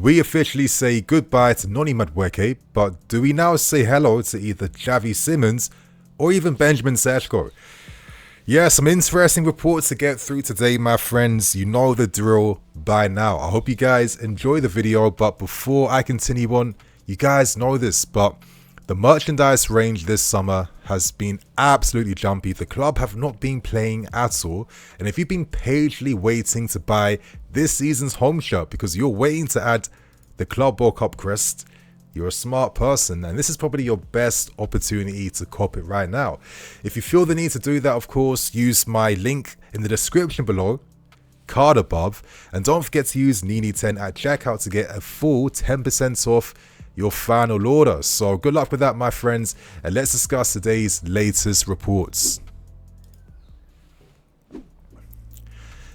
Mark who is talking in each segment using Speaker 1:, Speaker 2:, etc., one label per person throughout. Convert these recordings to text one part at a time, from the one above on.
Speaker 1: We officially say goodbye to Noni Madueke, but do we now say hello to either Xavi Simons or even Benjamin Sesko? Yeah, some interesting reports to get through today, my friends. You know the drill by now. I hope you guys enjoy the video, but before I continue on, you guys know this, but the merchandise range this summer has been absolutely jumpy. The club have not been playing at all, and if you've been patiently waiting to buy this season's home shirt because you're waiting to add the Club World Cup crest, you're a smart person, and this is probably your best opportunity to cop it right now. If you feel the need to do that, of course, use my link in the description below, card above, and don't forget to use Nini10 at checkout to get a full 10% off your final order. So good luck with that, my friends, and let's discuss today's latest reports.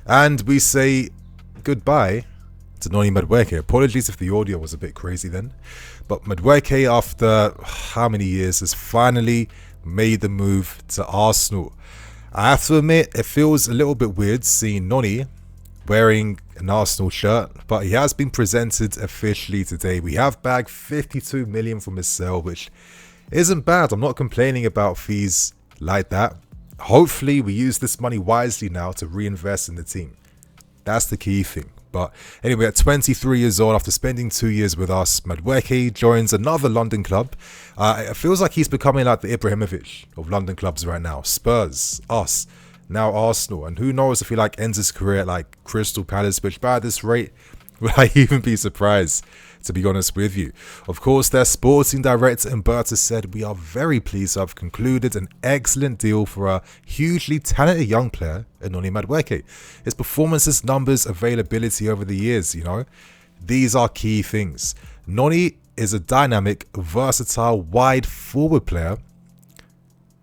Speaker 1: And we say goodbye to Noni Madueke. Apologies if the audio was a bit crazy then, but Madueke, after how many years, has finally made the move to Arsenal. I have to admit, it feels a little bit weird seeing Noni wearing an Arsenal shirt, but he has been presented officially today. We have bagged 52 million from his sale, which isn't bad. I'm not complaining about fees like that. Hopefully we use this money wisely now to reinvest in the team. That's the key thing. But anyway, at 23 years old, after spending 2 years with us, Madueke joins another London club. It feels like he's becoming like the Ibrahimovic of London clubs right now. Spurs, us, now Arsenal, and who knows if he ends his career at like Crystal Palace, which by this rate, would I even be surprised, to be honest with you. Of course, their sporting director Umberto said, "We are very pleased to have concluded an excellent deal for a hugely talented young player in Noni Madueke. His performances, numbers, availability over the years, these are key things. Noni is a dynamic, versatile, wide forward player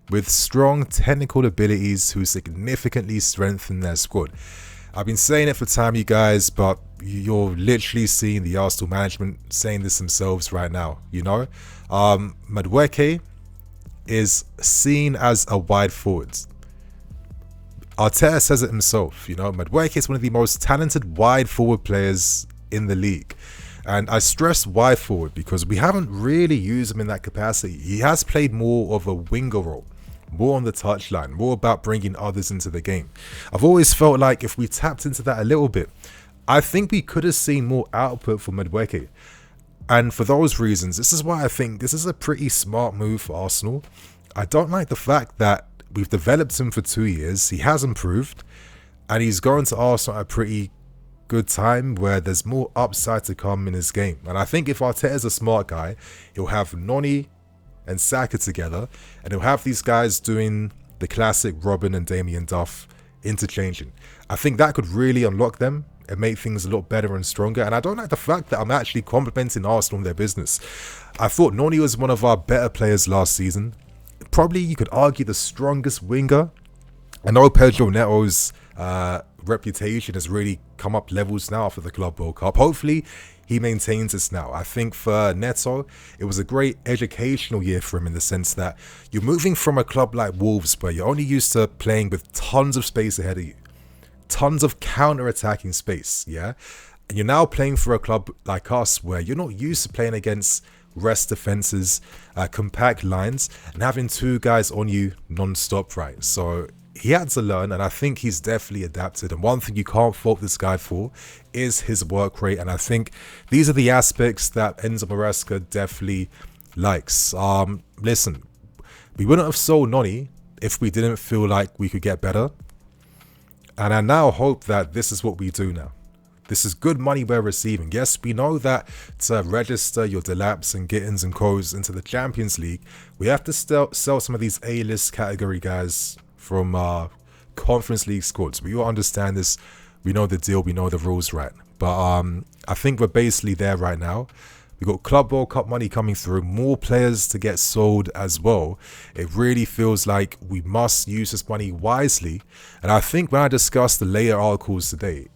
Speaker 1: with strong technical abilities who significantly strengthen their squad." I've been saying it for time, you guys, but you're literally seeing the Arsenal management saying this themselves right now, Madueke is seen as a wide forward. Arteta says it himself, Madueke is one of the most talented wide forward players in the league. And I stress wide forward because we haven't really used him in that capacity. He has played more of a winger role, more on the touchline, more about bringing others into the game. I've always felt like if we tapped into that a little bit, I think we could have seen more output from Madueke. And for those reasons, this is why I think this is a pretty smart move for Arsenal. I don't like the fact that we've developed him for 2 years, he has improved, and he's going to Arsenal at a pretty good time where there's more upside to come in his game. And I think if Arteta's a smart guy, he'll have Noni and Saka together, and he'll have these guys doing the classic Robin and Damien Duff interchanging. I think that could really unlock them and make things a lot better and stronger. And I don't like the fact that I'm actually complimenting Arsenal on their business. I thought Noni was one of our better players last season. Probably you could argue the strongest winger. I know Pedro Neto's reputation has really come up levels now for the Club World Cup. Hopefully he maintains this now. I think for Neto, it was a great educational year for him in the sense that you're moving from a club like Wolves where you're only used to playing with tons of space ahead of you, tons of counter-attacking space, and you're now playing for a club like us where you're not used to playing against rest defenses, compact lines, and having two guys on you non-stop, right? So he had to learn, and I think he's definitely adapted. And one thing you can't fault this guy for is his work rate, and I think these are the aspects that Enzo Maresca definitely likes. Listen, we wouldn't have sold Noni if we didn't feel like we could get better, and I now hope that this is what we do now. This is good money we're receiving. Yes, we know that to register your Delaps and Gittins and Coes into the Champions League, we have to sell some of these A-list category guys from Conference League squads. We all understand this. We know the deal. We know the rules, right? But I think we're basically there right now. We've got Club World Cup money coming through, more players to get sold as well. It really feels like we must use this money wisely. And I think when I discuss the later articles today,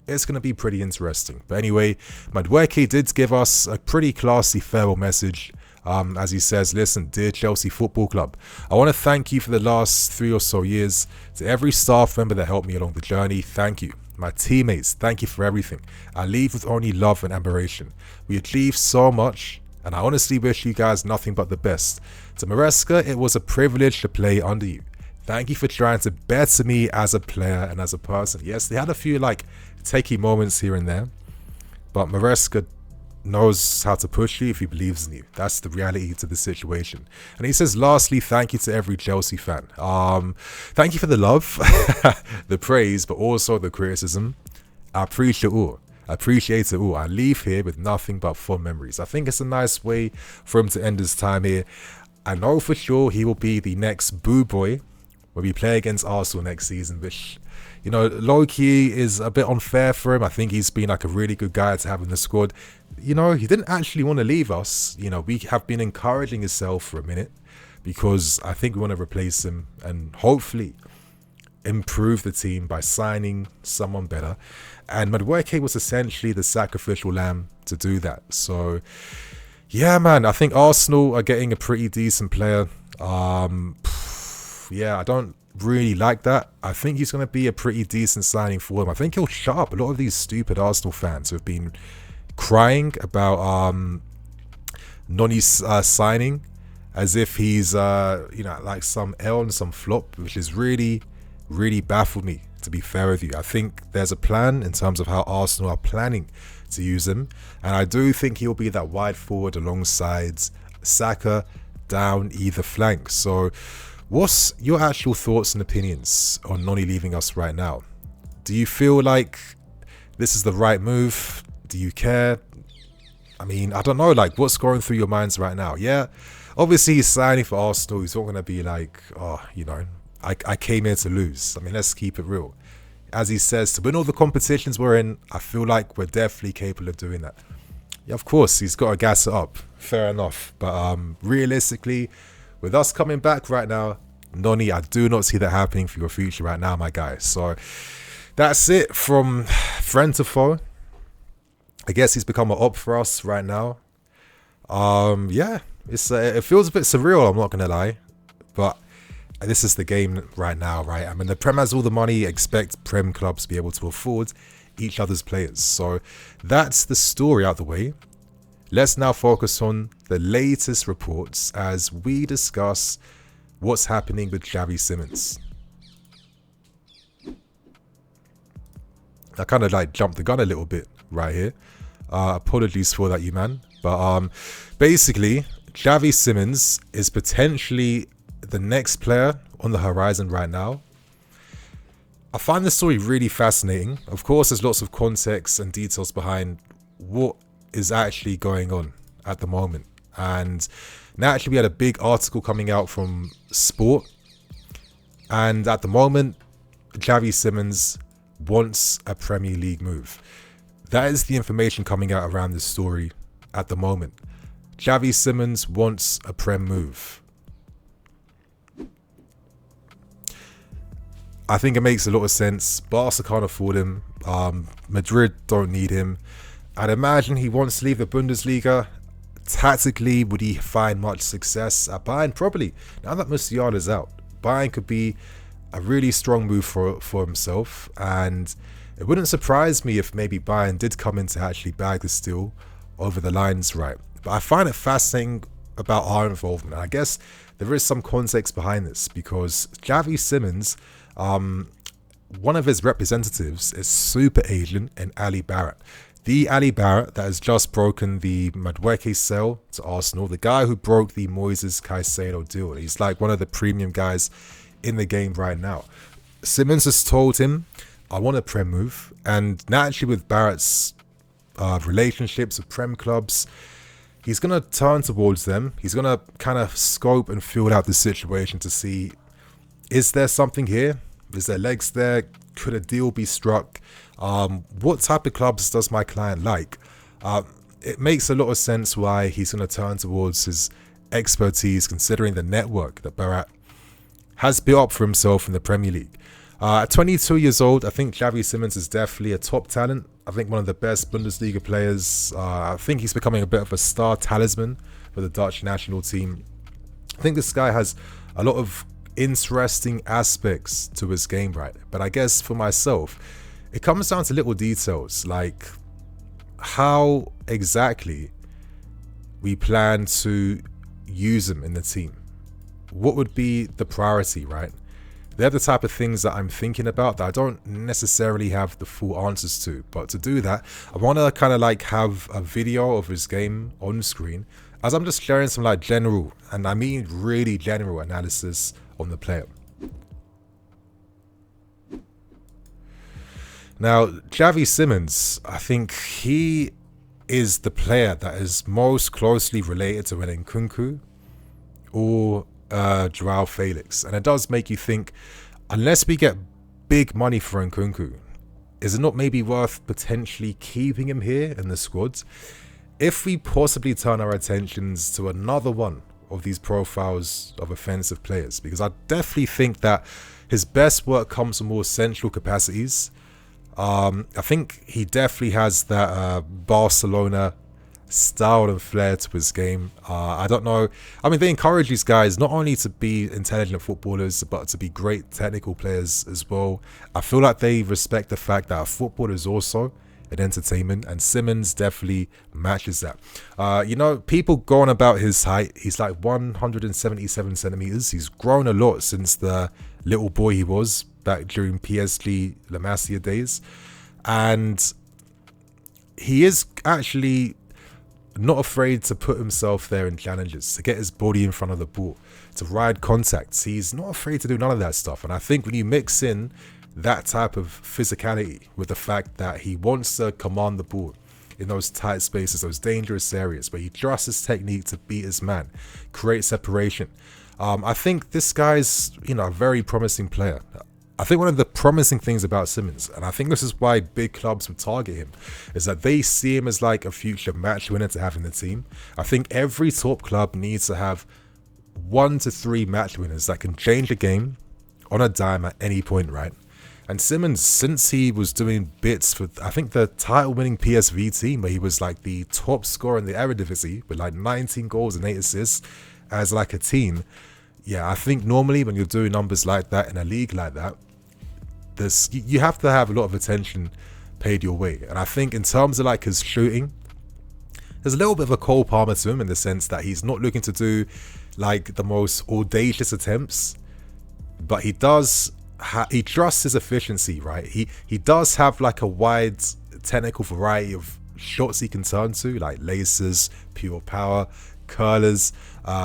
Speaker 1: it's going to be pretty interesting. But anyway, Madueke did give us a pretty classy farewell message. As he says, "Listen, dear Chelsea Football Club, I want to thank you for the last 3 or so years. To every staff member that helped me along the journey, thank you. my teammates, thank you for everything. I leave with only love and admiration. We achieved so much, and I honestly wish you guys nothing but the best. To Maresca, it was a privilege to play under you. Thank you for trying to better me as a player and as a person. Yes, they had a few like takey moments here and there, but Maresca knows how to push you if he believes in you. That's the reality to the situation. And he says, lastly, thank you to every Chelsea fan. Thank you for the love, the praise, but also the criticism. I appreciate it all. I leave here with nothing but fond memories. I think it's a nice way for him to end his time here. I know for sure he will be the next boo boy when we play against Arsenal next season, which, you know, low-key is a bit unfair for him. I think he's been like a really good guy to have in the squad. You know, he didn't actually want to leave us. You know, we have been encouraging himself for a minute because I think we want to replace him and hopefully improve the team by signing someone better. And Madueke was essentially the sacrificial lamb to do that. So, yeah, man, I think Arsenal are getting a pretty decent player. Yeah, I don't really like that. I think he's going to be a pretty decent signing for them. I think he'll shut up a lot of these stupid Arsenal fans who have been crying about Noni's signing as if he's you know, like some L and some flop, which is really baffled me, to be fair with you. I think there's a plan in terms of how Arsenal are planning to use him, and I do think he'll be that wide forward alongside Saka down either flank. So what's your actual thoughts and opinions on Noni leaving us right now? Do you feel like this is the right move? Do you care? I mean, I don't know, like, what's going through your minds right now? Yeah, obviously he's signing for Arsenal. He's not going to be like, oh, you know, I came here to lose. I mean, let's keep it real. As he says, to win all the competitions we're in, I feel like we're definitely capable of doing that. Yeah, of course, he's got to gas it up. Fair enough. But realistically, with us coming back right now, Noni, I do not see that happening for your future right now, my guy. So that's it from friend to foe. I guess he's become an op for us right now. Yeah, it feels a bit surreal, I'm not going to lie. But this is the game right now, right? I mean, the Prem has all the money. Expect Prem clubs to be able to afford each other's players. So that's the story out the way. Let's now focus on the latest reports as we discuss what's happening with Xavi Simons. I kind of like jumped the gun a little bit right here. Apologies for that, you man. But basically, Xavi Simons is potentially the next player on the horizon right now. I find this story really fascinating. Of course, there's lots of context and details behind what is actually going on at the moment. And naturally, we had a big article coming out from Sport. And at the moment, Xavi Simons wants a Premier League move. That is the information coming out around this story at the moment. Xavi Simons wants a Prem move. I think it makes a lot of sense. Barca can't afford him. Madrid don't need him. I'd imagine he wants to leave the Bundesliga. Tactically, would he find much success at Bayern? Probably. Now that Musiala's out, Bayern could be a really strong move for himself. And it wouldn't surprise me if maybe Bayern did come in to actually bag this deal over the lines, right? But I find it fascinating about our involvement. I guess there is some context behind this because Xavi Simons, one of his representatives is super agent and Ali Barrett. The Ali Barrett that has just broken the Madueke sale to Arsenal. The guy who broke the Moises Caicedo deal. He's like one of the premium guys in the game right now. Simons has told him, I want a Prem move. And naturally with Barrett's relationships with Prem clubs, he's going to turn towards them. He's going to kind of scope and feel out the situation to see, is there something here? Is there legs there? Could a deal be struck? What type of clubs does my client like? It makes a lot of sense why he's going to turn towards his expertise, considering the network that Barrett has built up for himself in the Premier League. At 22 years old, I think Xavi Simons is definitely a top talent. I think one of the best Bundesliga players. I think he's becoming a bit of a star talisman for the Dutch national team. I think this guy has a lot of interesting aspects to his game, right? But I guess for myself, it comes down to little details, like how exactly we plan to use them in the team. What would be the priority, right? They're the type of things that I'm thinking about that I don't necessarily have the full answers to. But to do that, I want to kind of like have a video of his game on screen as I'm just sharing some like general, and I mean really general, analysis on the player. Now, Xavi Simons, I think he is the player that is most closely related to an Nkunku or Joao Felix. And it does make you think, unless we get big money for Nkunku, is it not maybe worth potentially keeping him here in the squad if we possibly turn our attentions to another one of these profiles of offensive players? Because I definitely think that his best work comes from more central capacities. I think he definitely has that Barcelona style and flair to his game. I don't know. I mean, they encourage these guys not only to be intelligent footballers, but to be great technical players as well. I feel like they respect the fact that football is also an entertainment, and Simons definitely matches that. You know, people go on about his height. He's like 177 centimeters. He's grown a lot since the little boy he was back during PSG La Masia days, and he is actually not afraid to put himself there in challenges, to get his body in front of the ball, to ride contacts. He's not afraid to do none of that stuff. And I think when you mix in that type of physicality with the fact that he wants to command the ball in those tight spaces, those dangerous areas where he trusts his technique to beat his man, create separation, I think this guy's, you know, a very promising player. I think one of the promising things about Simons, and I think this is why big clubs would target him, is that they see him as like a future match winner to have in the team. I think every top club needs to have 1 to 3 match winners that can change a game on a dime at any point, right? And Simons, since he was doing bits for, I think, the title-winning PSV team, where he was like the top scorer in the Eredivisie with like 19 goals and 8 assists as like a team. Yeah, I think normally when you're doing numbers like that in a league like that, you have to have a lot of attention paid your way. And I think in terms of like his shooting, there's a little bit of a Cole Palmer to him in the sense that he's not looking to do like the most audacious attempts, but he does he trusts his efficiency, right? He does have like a wide technical variety of shots he can turn to, like lasers, pure power, curlers,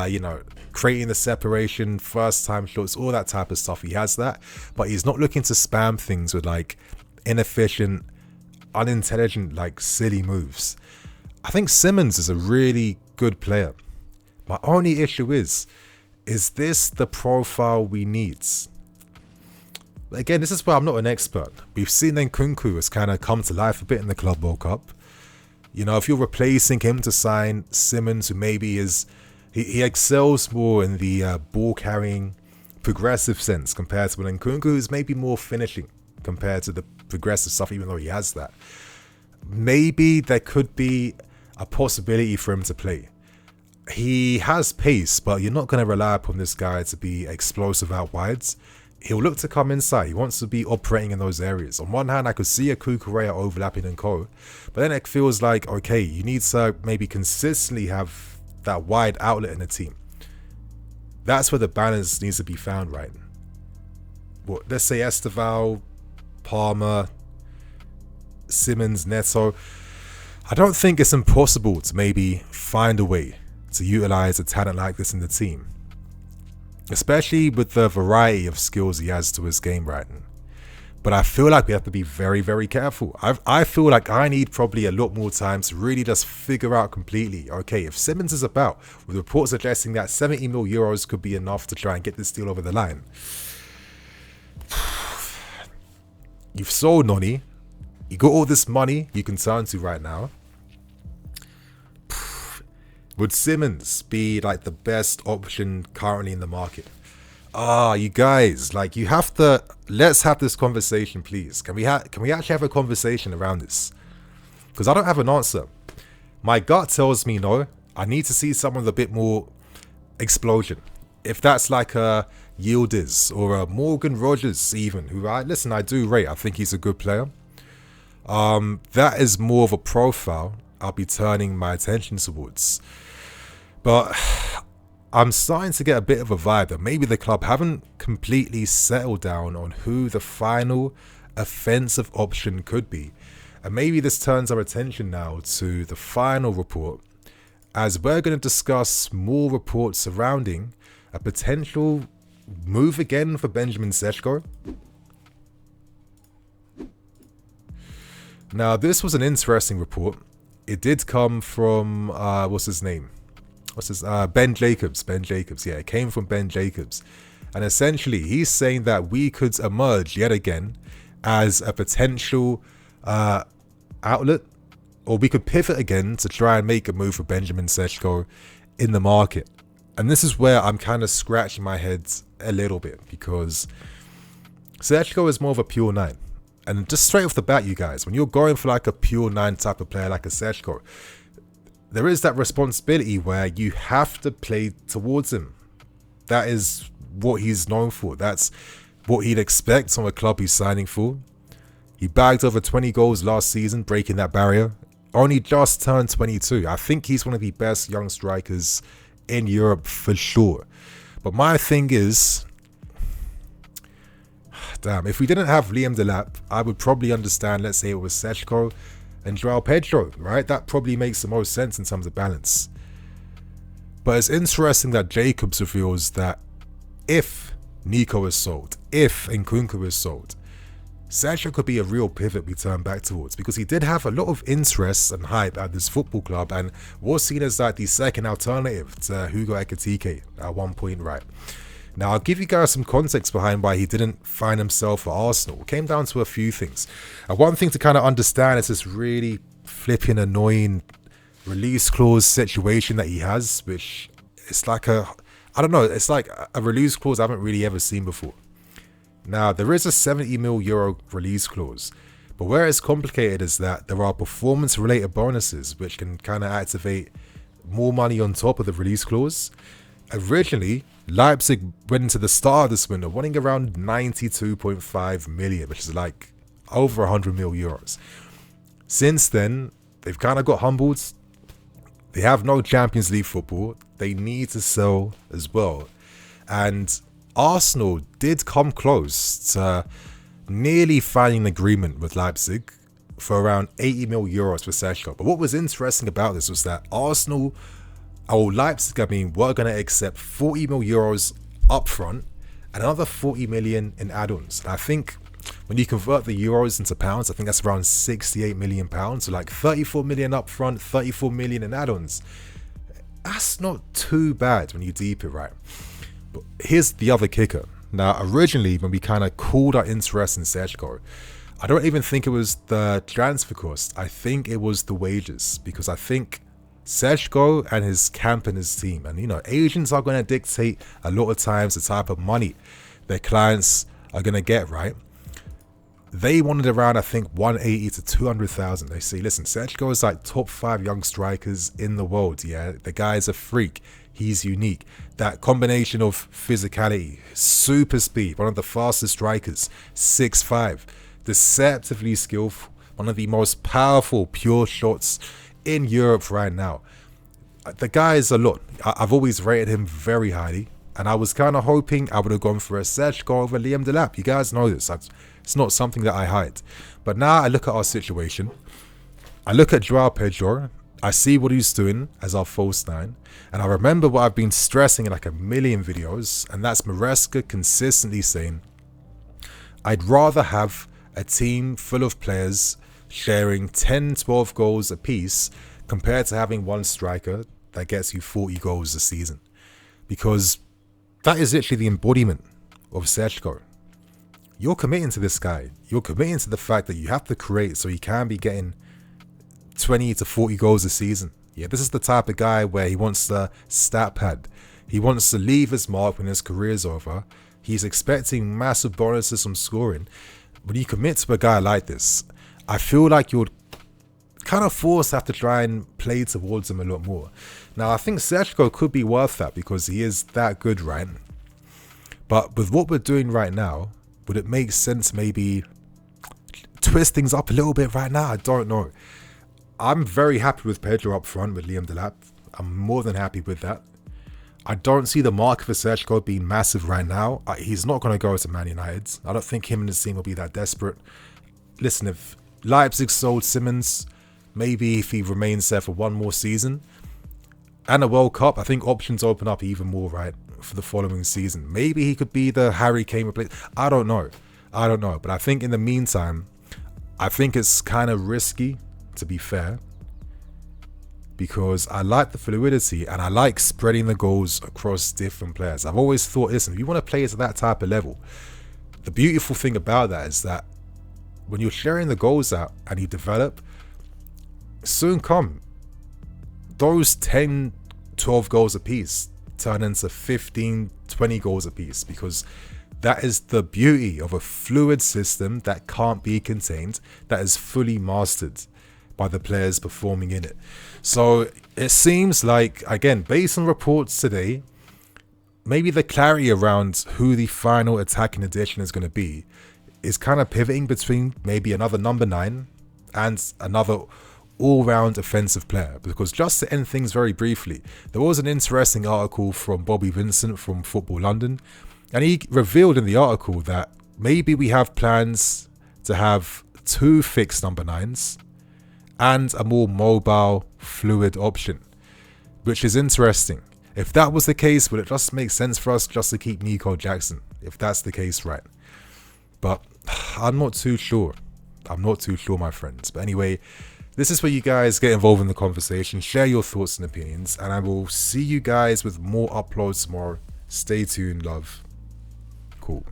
Speaker 1: you know, creating the separation, first time shots, all that type of stuff. He has that, but he's not looking to spam things with like inefficient, unintelligent, like silly moves. I think Simons is a really good player. My only issue is this the profile we need? Again, this is where I'm not an expert. We've seen Nkunku has kind of come to life a bit in the Club World Cup. You know, if you're replacing him to sign Simons, who maybe is, he excels more in the ball carrying, progressive sense compared to Nkunku, who's maybe more finishing compared to the progressive stuff, even though he has that. Maybe there could be a possibility for him to play. He has pace, but you're not going to rely upon this guy to be explosive out wides. He'll look to come inside. He wants to be operating in those areas. On one hand, I could see a Kukurea overlapping and co, but then it feels like, okay, you need to maybe consistently have that wide outlet in the team. That's where the balance needs to be found, right? Well, let's say Esteval, Palmer, Simons, Neto. I don't think it's impossible to maybe find a way to utilize a talent like this in the team, especially with the variety of skills he has to his game right now. But I feel like we have to be very, very careful. I feel like I need probably a lot more time to really just figure out completely, okay, if Simons is about, with reports suggesting that 70 mil euros could be enough to try and get this deal over the line. You've sold Noni. You got all this money you can turn to right now. Would Simons be like the best option currently in the market? You guys, like, you have to, let's have this conversation, please. Can we actually have a conversation around this? Because I don't have an answer. My gut tells me no. I need to see someone with a bit more explosion. If that's like a Yildiz or a Morgan Rogers even, who I do rate. I think he's a good player. That is more of a profile I'll be turning my attention towards. But I'm starting to get a bit of a vibe that maybe the club haven't completely settled down on who the final offensive option could be. And maybe this turns our attention now to the final report, as we're going to discuss more reports surrounding a potential move again for Benjamin Sesko. Now, this was an interesting report. It did come from, what's his name? Ben Jacobs. Ben Jacobs, yeah, it came from Ben Jacobs. And essentially, he's saying that we could emerge yet again as a potential outlet, or we could pivot again to try and make a move for Benjamin Sesko in the market. And this is where I'm kind of scratching my head a little bit, because Sesko is more of a pure 9. And just straight off the bat, you guys, when you're going for like a pure 9 type of player like a Sesko, there is that responsibility where you have to play towards him. That is what he's known for. That's what he'd expect from a club he's signing for. He bagged over 20 goals last season, breaking that barrier. Only just turned 22. I think he's one of the best young strikers in Europe for sure. But my thing is, damn, if we didn't have Liam Delap, I would probably understand, let's say it was Sesko and Joao Pedro, right? That probably makes the most sense in terms of balance. But it's interesting that Jacobs reveals that if Nico is sold, if Nkunku is sold, Sesko could be a real pivot we turn back towards, because he did have a lot of interest and hype at this football club and was seen as like the second alternative to Hugo Ekitike at one point, right? Now, I'll give you guys some context behind why he didn't find himself at Arsenal. It came down to a few things. One thing to kind of understand is this really flipping annoying release clause situation that he has, which it's like I don't know, it's like a release clause I haven't really ever seen before. Now, there is a 70 million euro release clause, but where it's complicated is that there are performance-related bonuses which can kind of activate more money on top of the release clause. Originally, Leipzig went into the start of this window wanting around 92.5 million, which is like over 100 million euros. Since then, they've kind of got humbled. They have no Champions League football. They need to sell as well. And Arsenal did come close to nearly finding an agreement with Leipzig for around 80 million euros for Sesko. But what was interesting about this was that Leipzig, were going to accept 40 million euros up front and another 40 million in add-ons. And I think when you convert the euros into pounds, I think that's around 68 million pounds. So like 34 million up front, 34 million in add-ons. That's not too bad when you deep it, right? But here's the other kicker. Now, originally, when we kind of called our interest in Sesko, I don't even think it was the transfer cost. I think it was the wages, because I think Sesko and his camp and his team, and agents are going to dictate a lot of times the type of money their clients are going to get, right? They wanted around, I think, 180 to 200,000. They say, listen, Sesko is like top 5 young strikers in the world. Yeah, the guy is a freak. He's unique. That combination of physicality, super speed, one of the fastest strikers, 6'5", deceptively skillful, one of the most powerful pure shots in Europe right now. The guy is a lot. I've always rated him very highly, and I was kind of hoping I would have gone for a Sesko over Liam Delap. You guys know this. It's not something that I hide. But now I look at our situation. I look at Joao Pedro. I see what he's doing as our false 9. And I remember what I've been stressing in like a million videos, and that's Maresca consistently saying, I'd rather have a team full of players sharing 10, 12 goals apiece compared to having one striker that gets you 40 goals a season. Because that is literally the embodiment of Sesko. You're committing to this guy. You're committing to the fact that you have to create so he can be getting 20 to 40 goals a season. Yeah, this is the type of guy where he wants the stat pad. He wants to leave his mark when his career is over. He's expecting massive bonuses from scoring. When you commit to a guy like this, I feel like you're kind of forced to have to try and play towards him a lot more. Now, I think Sesko could be worth that because he is that good, right? But with what we're doing right now, would it make sense maybe to twist things up a little bit right now? I don't know. I'm very happy with Pedro up front with Liam Delap. I'm more than happy with that. I don't see the market for Sesko being massive right now. He's not going to go to Man United. I don't think him and his team will be that desperate. Listen, if Leipzig sold Simons, maybe if he remains there for one more season and a World Cup, I think options open up even more, right, for the following season. Maybe he could be the Harry Kane replacement. I don't know. But I think in the meantime, I think it's kind of risky, to be fair, because I like the fluidity and I like spreading the goals across different players. I've always thought, listen, if you want to play to that type of level, the beautiful thing about that is that when you're sharing the goals out and you develop, soon come, those 10, 12 goals apiece turn into 15, 20 goals apiece, because that is the beauty of a fluid system that can't be contained, that is fully mastered by the players performing in it. So it seems like, again, based on reports today, maybe the clarity around who the final attacking addition is going to be is kind of pivoting between maybe another number 9 and another all-round offensive player. Because just to end things very briefly, there was an interesting article from Bobby Vincent from Football London, and he revealed in the article that maybe we have plans to have 2 fixed number 9s and a more mobile, fluid option, which is interesting. If that was the case, would it just make sense for us just to keep Nico Jackson? If that's the case, right? But I'm not too sure. My friends. But anyway, this is where you guys get involved in the conversation. Share your thoughts and opinions. And I will see you guys with more uploads tomorrow. Stay tuned, love. Cool.